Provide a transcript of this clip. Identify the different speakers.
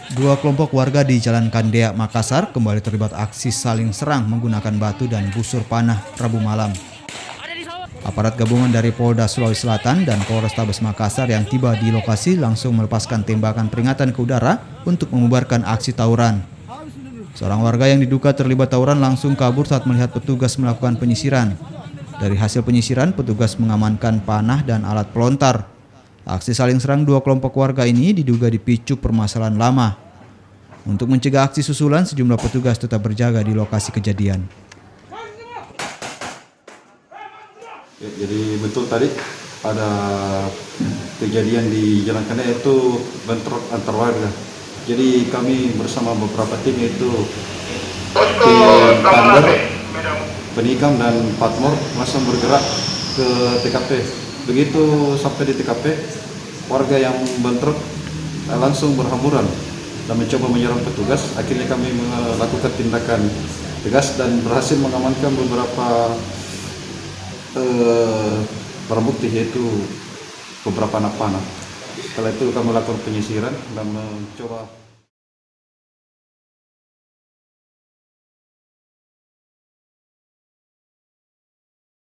Speaker 1: Dua kelompok warga di Jalan Kandea, Makassar kembali terlibat aksi saling serang menggunakan batu dan busur panah Rabu malam. Aparat gabungan dari Polda Sulawesi Selatan dan Polrestabes Makassar yang tiba di lokasi langsung melepaskan tembakan peringatan ke udara untuk membubarkan aksi tawuran. Seorang warga yang diduga terlibat tawuran langsung kabur saat melihat petugas melakukan penyisiran. Dari hasil penyisiran, petugas mengamankan panah dan alat pelontar. Aksi saling serang dua kelompok warga ini diduga dipicu permasalahan lama. Untuk mencegah aksi susulan, sejumlah petugas tetap berjaga di lokasi kejadian.
Speaker 2: Ya, jadi betul tadi ada kejadian di Jalan Kandea itu bentrok antar warga. Jadi kami bersama beberapa tim yaitu tim Pander, Penikam dan Patmor langsung bergerak ke TKP. Begitu sampai di TKP, warga yang bentrok langsung berhamburan dan mencoba menyerang petugas. Akhirnya kami melakukan tindakan tegas dan berhasil mengamankan beberapa barang bukti yaitu beberapa anak panah. Setelah itu kami lakukan penyisiran dan mencoba